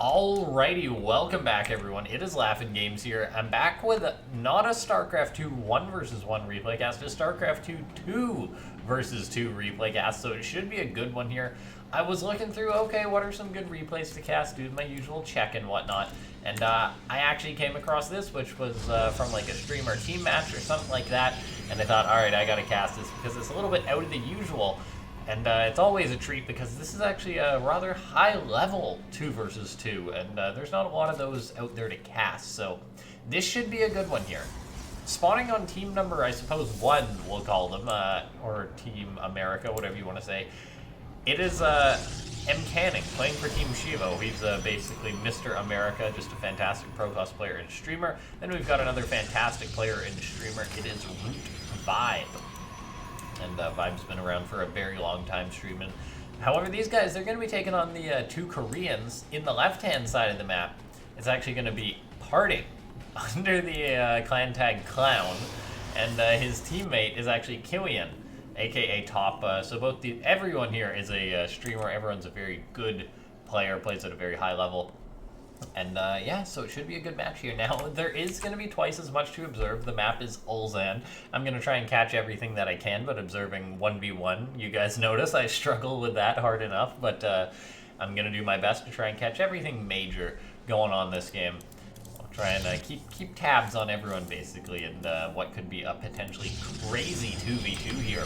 Alrighty, welcome back everyone. It is LaughNgamez here. I'm back with not a Starcraft 2 1 versus 1 replay cast, a Starcraft 2 2 versus 2 replay cast, so it should be a good one here. I was looking through, okay, what are some good replays to cast, doing my usual check and whatnot, and I actually came across this, which was from like a stream or team match or something like that, and I thought, alright, I gotta cast this because it's a little bit out of the usual. And it's always a treat because this is actually a rather high level 2 versus 2, and there's not a lot of those out there to cast, so this should be a good one here. Spawning on team number, I suppose, 1, we'll call them, or Team America, whatever you want to say. It is MCanning, playing for Team Shivo. He's basically Mr. America, just a fantastic Protoss player and streamer. Then we've got another fantastic player and streamer. It is ViBE. And ViBE's been around for a very long time streaming. However, these guys, they're going to be taking on the 2 Koreans in the left-hand side of the map. It's actually going to be PartinG under the clan tag Clown, and his teammate is actually Kiwian, aka Top. So everyone here is a streamer. Everyone's a very good player, plays at a very high level. And yeah, so it should be a good match here. Now, there is going to be twice as much to observe. The map is Ulsan. I'm going to try and catch everything that I can, but observing 1v1, you guys notice I struggle with that hard enough, but I'm going to do my best to try and catch everything major going on this game. I'll try and keep tabs on everyone, basically, and what could be a potentially crazy 2v2 here.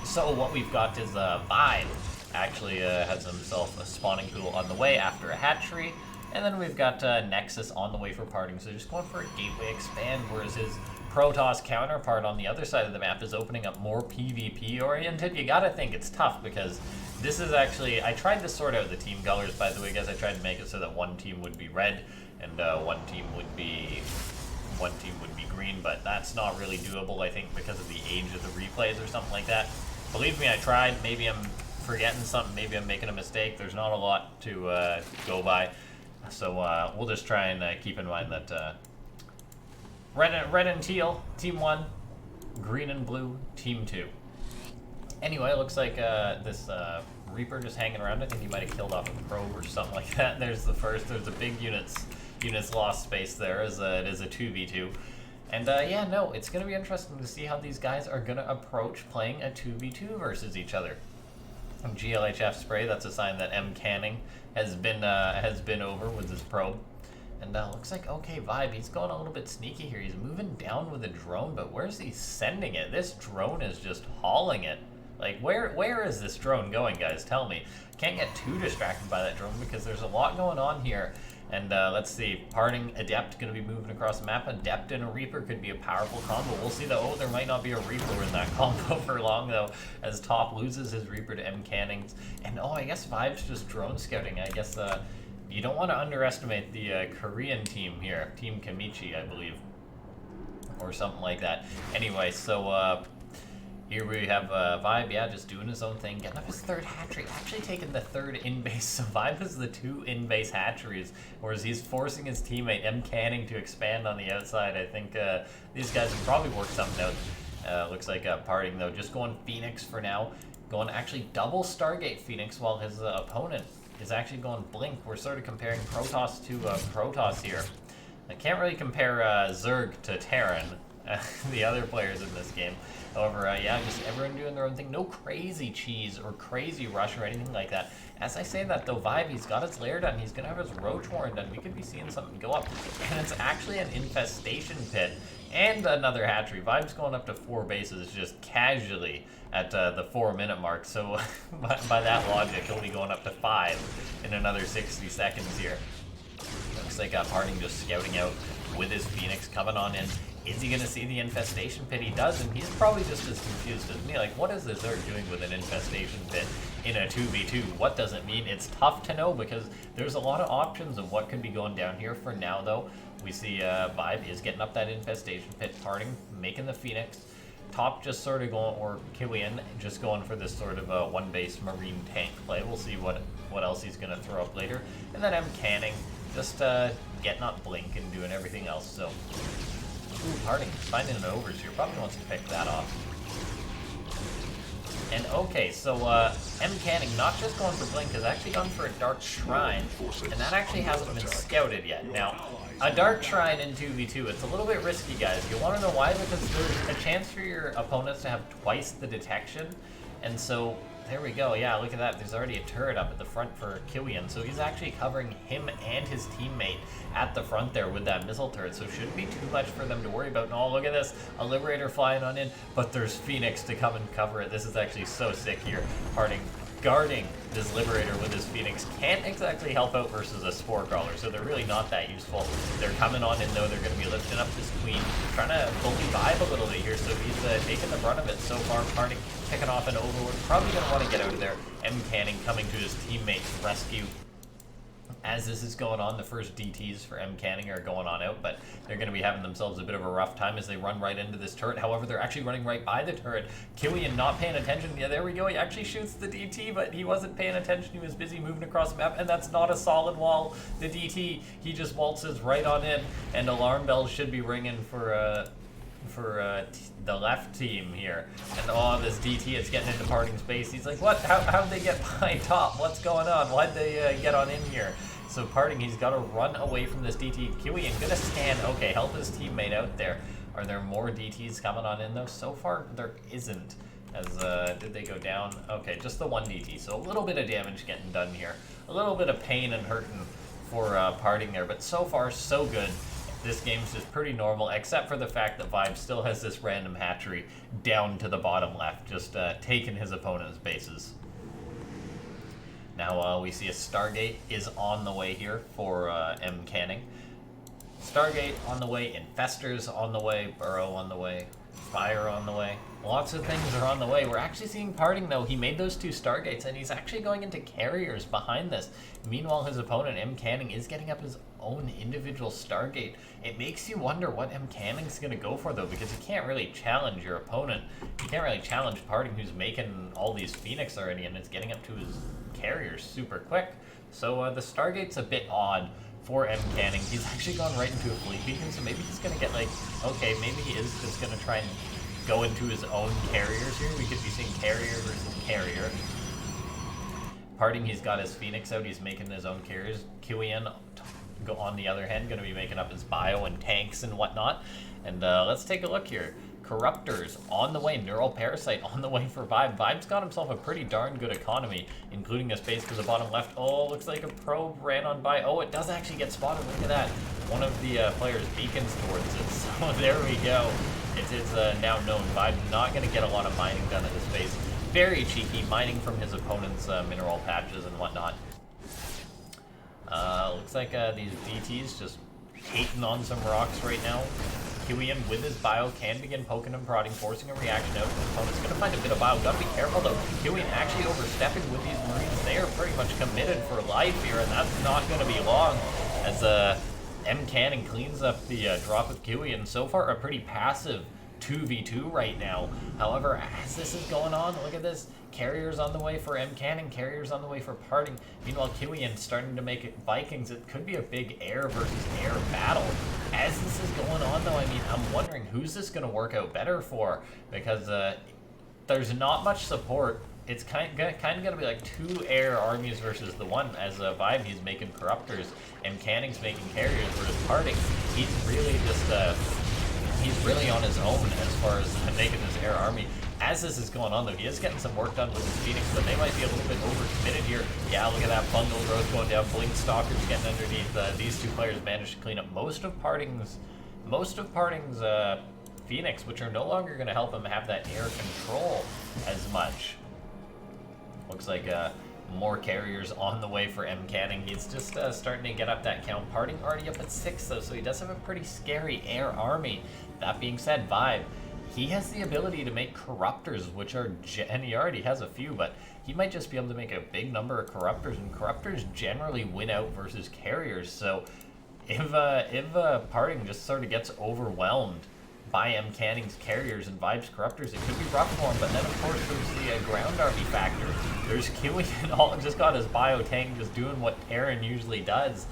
So what we've got is ViBE actually has himself a spawning pool on the way after a hatchery. And then we've got Nexus on the way for PartinG, so just going for a gateway expand, whereas his Protoss counterpart on the other side of the map is opening up more PvP oriented. You gotta think it's tough because this is actually, I tried to sort out the team colors, by the way, guys. I tried to make it so that one team would be red and one team would be green, but that's not really doable, I think, because of the age of the replays or something like that. Believe me, I tried. Maybe I'm forgetting something, maybe I'm making a mistake. There's not a lot to go by. So we'll just try and keep in mind that red and teal, Team 1, green and blue, Team 2. Anyway, it looks like this Reaper just hanging around. I think he might have killed off a probe or something like that. There's the first. There's a big units lost space there as it is a 2v2. And yeah, no, it's going to be interesting to see how these guys are going to approach playing a 2v2 versus each other. GLHF spray, that's a sign that MCanning has been over with his probe. And looks like, okay, ViBE, he's going a little bit sneaky here. He's moving down with a drone, but where's he sending it? This drone is just hauling it. Like, where is this drone going, guys? Tell me. Can't get too distracted by that drone because there's a lot going on here. And let's see, PartinG Adept going to be moving across the map. Adept and a Reaper could be a powerful combo. We'll see though. Oh, there might not be a Reaper in that combo for long though, as Top loses his Reaper to MCanning. And oh, I guess ViBE's just drone scouting. I guess you don't want to underestimate the Korean team here, Team Kamichi, I believe, or something like that. Anyway, so here we have ViBE, yeah, just doing his own thing, getting up his 3rd hatchery, actually taking the 3rd in-base. So ViBE is the 2 in-base hatcheries, whereas he's forcing his teammate MCanning to expand on the outside. I think these guys have probably worked something out. Looks like PartinG, though, just going Phoenix for now. Going actually double Stargate Phoenix while his opponent is actually going Blink. We're sort of comparing Protoss to Protoss here. I can't really compare Zerg to Terran, the other players in this game. However, yeah, just everyone doing their own thing. No crazy cheese or crazy rush or anything like that. As I say that, though, ViBE, he's got his lair done. He's going to have his Roach Warren done. We could be seeing something go up. And it's actually an infestation pit and another hatchery. ViBE's going up to 4 bases just casually at the 4-minute mark. So by that logic, he'll be going up to 5 in another 60 seconds here. Looks like PartinG just scouting out with his Phoenix coming on in. Is he going to see the infestation pit? He does, and he's probably just as confused as me. Like, what is the Zerg doing with an infestation pit in a 2v2? What does it mean? It's tough to know because there's a lot of options of what could be going down here. For now, though, we see ViBE is getting up that infestation pit, PartinG making the Phoenix. Top just sort of going, or Kiwian just going for this sort of a 1-base marine tank play. We'll see what else he's going to throw up later. And then MCanning just getting up Blink and doing everything else. So, ooh, PartinG finding an overseer. Probably wants to pick that off. And okay, so MCanning not just going for Blink, has actually gone for a Dark Shrine, and that actually hasn't been scouted yet. Now, a Dark Shrine in 2v2, it's a little bit risky, guys. You want to know why? Because there's a chance for your opponents to have twice the detection, and so there we go. Yeah, look at that. There's already a turret up at the front for Kiwian, so he's actually covering him and his teammate at the front there with that missile turret, so it shouldn't be too much for them to worry about. Oh, look at this. A Liberator flying on in, but there's Phoenix to come and cover it. This is actually so sick here. PartinG guarding this Liberator with his Phoenix can't exactly help out versus a Spore Crawler, so they're really not that useful. They're coming on in though, they're going to be lifting up this Queen, trying to bully ViBE a little bit here, so he's taking the brunt of it so far. PartinG picking off an Overlord, probably going to want to get out of there. MCanning coming to his teammate's rescue. As this is going on, the first DTs for MCanning are going on out, but they're going to be having themselves a bit of a rough time as they run right into this turret. However, they're actually running right by the turret. Kiwian not paying attention. Yeah, there we go. He actually shoots the DT, but he wasn't paying attention. He was busy moving across the map, and that's not a solid wall. The DT, he just waltzes right on in, and alarm bells should be ringing for the left team here. And oh, this DT, it's getting into PartinG space. He's like, what? How'd they get behind top? What's going on? Why'd they get on in here? So PartinG, he's got to run away from this DT. Kiwian gonna scan. Okay, help his teammate out there. Are there more DTs coming on in though? So far, there isn't. As did they go down? Okay, just the one DT. So a little bit of damage getting done here. A little bit of pain and hurting for PartinG there, but so far so good. This game's just pretty normal, except for the fact that ViBE still has this random hatchery down to the bottom left, just taking his opponent's bases. Now we see a Stargate is on the way here for MCanning. Stargate on the way, Infestors on the way, Burrow on the way, Fire on the way. Lots of things are on the way. We're actually seeing PartinG though. He made those 2 Stargates and he's actually going into carriers behind this. Meanwhile, his opponent, MCanning, is getting up his own individual Stargate. It makes you wonder what MCanning's going to go for though, because you can't really challenge your opponent. You can't really challenge PartinG, who's making all these Phoenix already and is getting up to his carriers super quick. So the Stargate's a bit odd for MCanning. He's actually gone right into a fleet beacon, so maybe he's going to get like, okay, maybe he is just going to try and go into his own carriers here. We could be seeing carrier versus carrier. PartinG, he's got his Phoenix out, he's making his own carriers. Kiwian, on the other hand, going to be making up his bio and tanks and whatnot. And let's take a look here. Corruptors on the way, Neural Parasite on the way for ViBE. ViBE's got himself a pretty darn good economy, including a space to the bottom left. Oh, looks like a probe ran on by. Oh, it does actually get spotted. Look at that. One of the players beacons towards it. So there we go. It's now known. ViBE not going to get a lot of mining done in this space. Very cheeky, mining from his opponent's mineral patches and whatnot. Looks like these DTs just hating on some rocks right now. Kiwian with his bio can begin poking and prodding, forcing a reaction out. His opponent's going to find a bit of bio. Got to be careful though. Kiwian actually overstepping with these Marines. They are pretty much committed for life here, and that's not going to be long. As MCanning cleans up the drop of Kiwian. So far, a pretty passive 2v2 right now. However, as this is going on, look at this. Carriers on the way for MCanning, carriers on the way for PartinG. Meanwhile, Kiwian starting to make it Vikings. It could be a big air versus air battle. As this is going on, though, I mean, I'm wondering who's this going to work out better for, because there's not much support. It's kind of going to be like 2 air armies versus the one. As ViBE, he's making Corruptors, MCanning's making carriers, whereas PartinG, he's really just he's really on his own as far as making this air army. As this is going on, though, he is getting some work done with his Phoenix, but they might be a little bit overcommitted here. Yeah, look at that bundle growth going down. Blink Stalker's getting underneath. These 2 players managed to clean up most of PartinG's Phoenix, which are no longer going to help him have that air control as much. Looks like more carriers on the way for MCanning. He's just starting to get up that count. PartinG already up at 6, though, so he does have a pretty scary air army. That being said, ViBE, he has the ability to make Corruptors, which are, and he already has a few, but he might just be able to make a big number of Corruptors, and Corruptors generally win out versus carriers. So if PartinG just sort of gets overwhelmed by MCanning's carriers and ViBE's Corruptors, it could be rough for him. But then, of course, there's the ground army factor. There's Kiwian, all just got his bio tank, just doing what Terran usually does.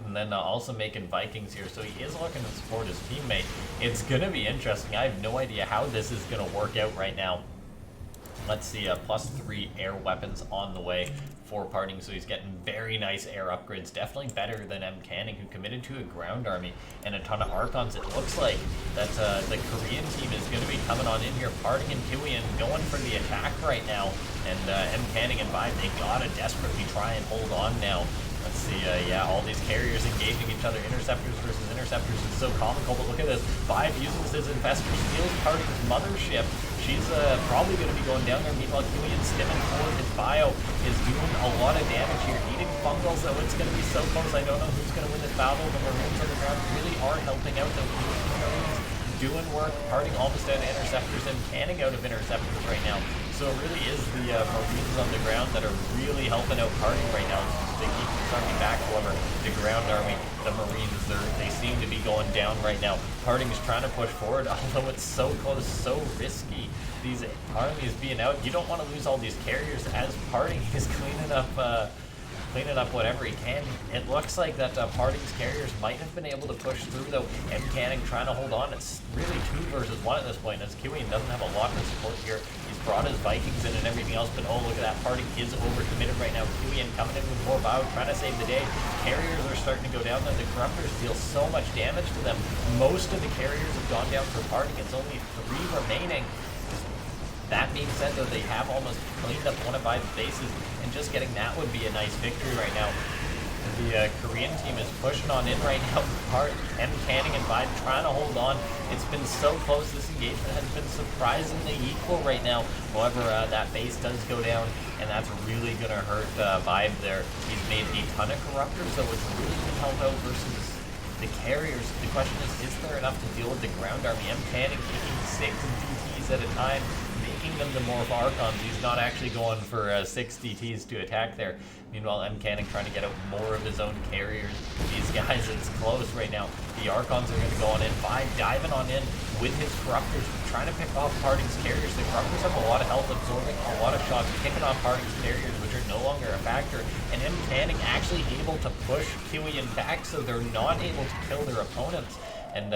And then also making Vikings here, so he is looking to support his teammate. It's going to be interesting. I have no idea how this is going to work out right now. Let's see, +3 air weapons on the way for PartinG, so he's getting very nice air upgrades. Definitely better than MCanning, who committed to a ground army and a ton of Archons. It looks like that the Korean team is going to be coming on in here. PartinG and Kiwian going for the attack right now, and MCanning and ViBE, they gotta desperately try and hold on now. Let's see, yeah, all these carriers engaging each other. Interceptors versus interceptors is so comical, but look at this. ViBE uses his Infestor, steals PartinG's mothership. She's probably going to be going down there. Meanwhile, Kiwian stimming forward. His bio is doing a lot of damage here. Eating fungals, though, it's going to be so close. I don't know who's going to win this battle. The Marines on the ground really are helping out. The Marines doing work. PartinG almost out of interceptors and canning out of interceptors right now. So it really is the Marines on the ground that are really helping out PartinG right now. They keep the army back, however, the ground army, the Marines, they seem to be going down right now. PartinG is trying to push forward, although it's so close, so risky. These armies being out, you don't want to lose all these carriers as PartinG is cleaning up whatever he can. It looks like that PartinG's carriers might have been able to push through, though. MCanning trying to hold on. It's really 2 versus 1 at this point, as Kiwian doesn't have a lot of support here. He's brought his Vikings in and everything else, but oh, look at that. PartinG is overcommitted right now. Kiwian coming in with more bio, trying to save the day. Carriers are starting to go down there. The Corruptors deal so much damage to them. Most of the carriers have gone down for PartinG. It's only 3 remaining. That being said, though, they have almost cleaned up one of ViBE's bases, and just getting that would be a nice victory right now. The Korean team is pushing on in right now. MCanning and ViBE trying to hold on. It's been so close. This engagement has been surprisingly equal right now. However, that base does go down, and that's really going to hurt ViBE there. He's made a ton of Corruptors, so it's really going to help out versus the carriers. The question is there enough to deal with the ground army? MCanning taking 6 DTs at a time, making them the more Archons. He's not actually going for 6 DTs to attack there. Meanwhile, MCanning trying to get out more of his own carriers. These guys, it's close right now. The Archons are going to go on in. ViBE diving on in with his Corruptors, trying to pick off PartinG's carriers. The Corruptors have a lot of health, absorbing a lot of shots, picking off PartinG's carriers, which are no longer a factor. And MCanning actually able to push Kiwian back, so they're not able to kill their opponents. And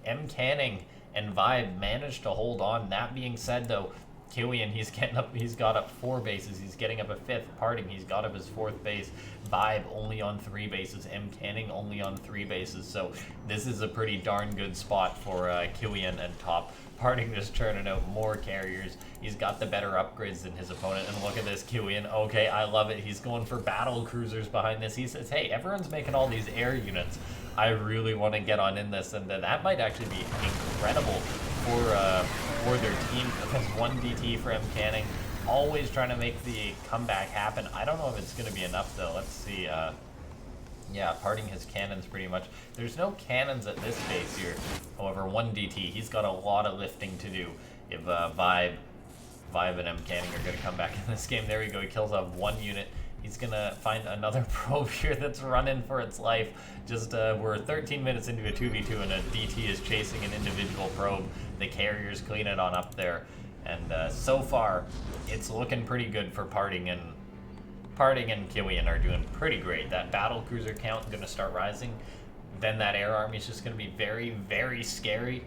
MCanning and ViBE managed to hold on. That being said, though, Kiwian, he's got up 4 bases. He's getting up a 5th. PartinG, he's got up his 4th base. ViBE only on 3 bases. MCanning only on 3 bases. So this is a pretty darn good spot for Kiwian and top. PartinG just churning out more carriers. He's got the better upgrades than his opponent. And look at this, Kiwian. Okay, I love it. He's going for battle cruisers behind this. He says, hey, everyone's making all these air units. I really want to get on in this, and that might actually be incredible for their team. Because 1 DT for MCanning, always trying to make the comeback happen. I don't know if it's going to be enough, though. Let's see. Yeah, PartinG his cannons pretty much. There's no cannons at this base here. However, 1 DT, he's got a lot of lifting to do if ViBE and MCanning are going to come back in this game. There we go. He kills off 1 unit. He's going to find another probe here that's running for its life. Just, we're 13 minutes into a 2v2, and a DT is chasing an individual probe. The carriers clean it on up there. And so far, it's looking pretty good for PartinG and Kiwian are doing pretty great. That battle cruiser count going to start rising. Then that air army is just going to be very, very scary.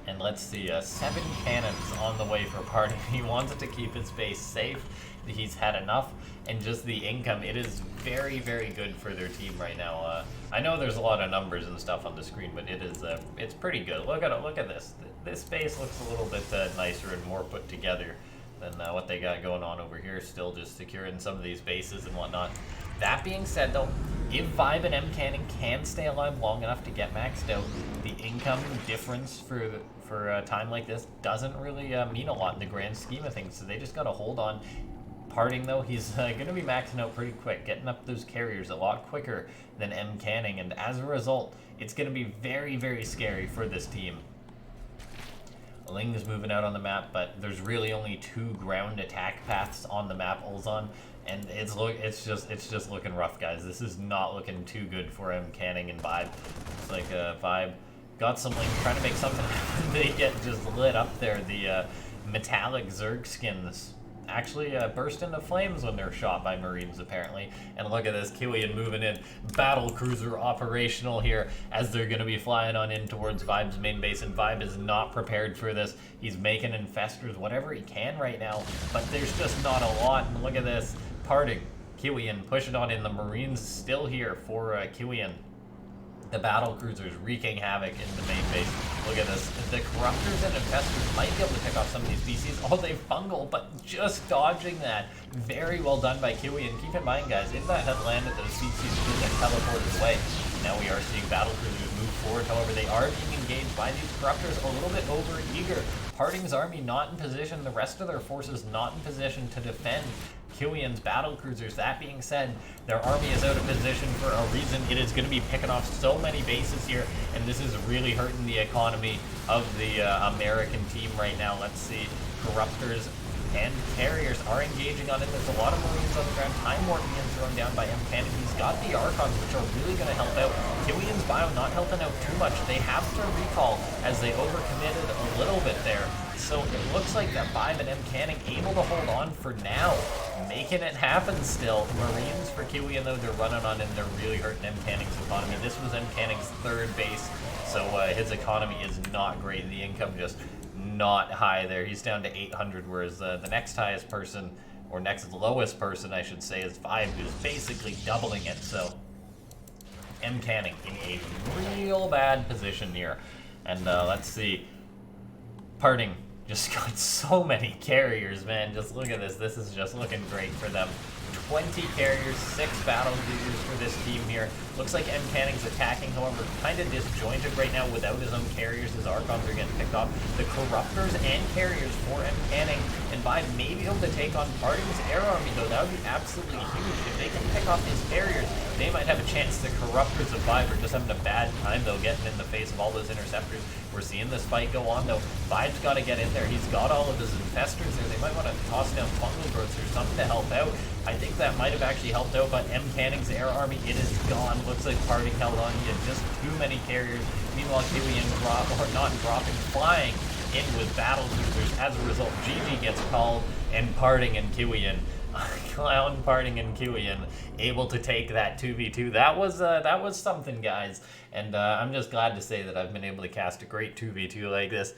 And let's see, 7 cannons on the way for PartinG. He wants to keep his base safe. He's had enough, and just the income, it is very, very good for their team right now. I know there's a lot of numbers and stuff on the screen, but it is it's pretty good. Look at it. Look at this. This base looks a little bit nicer and more put together than what they got going on over here. Still just securing some of these bases and whatnot. That being said, though, if ViBE and MCanning can stay alive long enough to get maxed out, the income difference for a time like this doesn't really mean a lot in the grand scheme of things. So they just got to hold on. PartinG, though, he's going to be maxing out pretty quick, getting up those carriers a lot quicker than MCanning, and as a result, it's going to be very, very scary for this team. Ling is moving out on the map, but there's really only 2 ground attack paths on the map, Ulzon, and it's just looking rough, guys. This is not looking too good for MCanning and ViBE. It's like ViBE got some Ling trying to make something happen. They get just lit up there. The metallic Zerg skins actually burst into flames when they're shot by Marines, apparently. And look at this, Kiwian moving in, battle cruiser operational here as they're going to be flying on in towards ViBE's main base, and ViBE is not prepared for this. He's making infestors whatever he can right now, but there's just not a lot. And look at this, PartinG, Kiwian pushing on in, the Marines still here for Kiwian. The battle cruisers wreaking havoc in the main base. Look at this. The corruptors and infestors might be able to pick off some of these PCs. Oh, they fungal, but just dodging that. Very well done by Kiwian. Keep in mind, guys, if that had landed, those PCs would have teleported away. Now we are seeing battle cruisers move forward. However, they are being engaged by these corruptors a little bit over eager. PartinG's army not in position. The rest of their forces not in position to defend Kiwian's battle cruisers. That being said, their army is out of position for a reason. It is going to be picking off so many bases here, and this is really hurting the economy of the American team right now. Let's see, corruptors and carriers are engaging on it. There's a lot of Marines on the ground. Time Warp being thrown down by MCanning. He's got the Archons, which are really going to help out. Kiwian's bio not helping out too much. They have to recall as they overcommitted a little bit there. So it looks like that ViBE and MCanning able to hold on for now, making it happen still. Marines for Kiwian, though, they're running on and they're really hurting MCanning's economy. This was MCanning's third base, so his economy is not great. The income just not high there. He's down to 800, whereas the next highest person, or next lowest person, I should say, is ViBE, who's basically doubling it. So MCanning in a real bad position here. And let's see, PartinG just got so many carriers, man. Just look at this. This is just looking great for them. 20 carriers, 6 battle cruisers for this team here. Looks like MCanning's attacking, however, kind of disjointed right now without his own carriers. His Archons are getting picked off. The corruptors and carriers for MCanning, and ViBE may be able to take on PartinG's air army, though. That would be absolutely huge. If they can pick off these carriers, they might have a chance. The corruptors of ViBE are just having a bad time, though, getting in the face of all those interceptors. We're seeing this fight go on, though. ViBE's got to get in there. He's got all of his infestors there. They might want to toss down fungal growths or something to help out. I think that might have actually helped out, but MCanning's air army, it is gone. Looks like PartinG held on. He had just too many carriers. Meanwhile, Kiwian flying in with battle cruisers. As a result, GG gets called, and PartinG and Kiwian, clown PartinG and Kiwian, able to take that 2v2. That was something, guys. And I'm just glad to say that I've been able to cast a great 2v2 like this.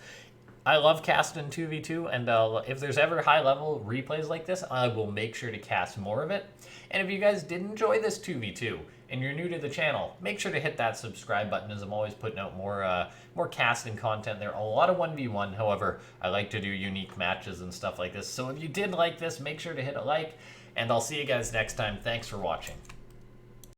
I love casting 2v2, and if there's ever high-level replays like this, I will make sure to cast more of it. And if you guys did enjoy this 2v2, and you're new to the channel, make sure to hit that subscribe button, as I'm always putting out more casting content there. A lot of 1v1, however, I like to do unique matches and stuff like this. So if you did like this, make sure to hit a like, and I'll see you guys next time. Thanks for watching.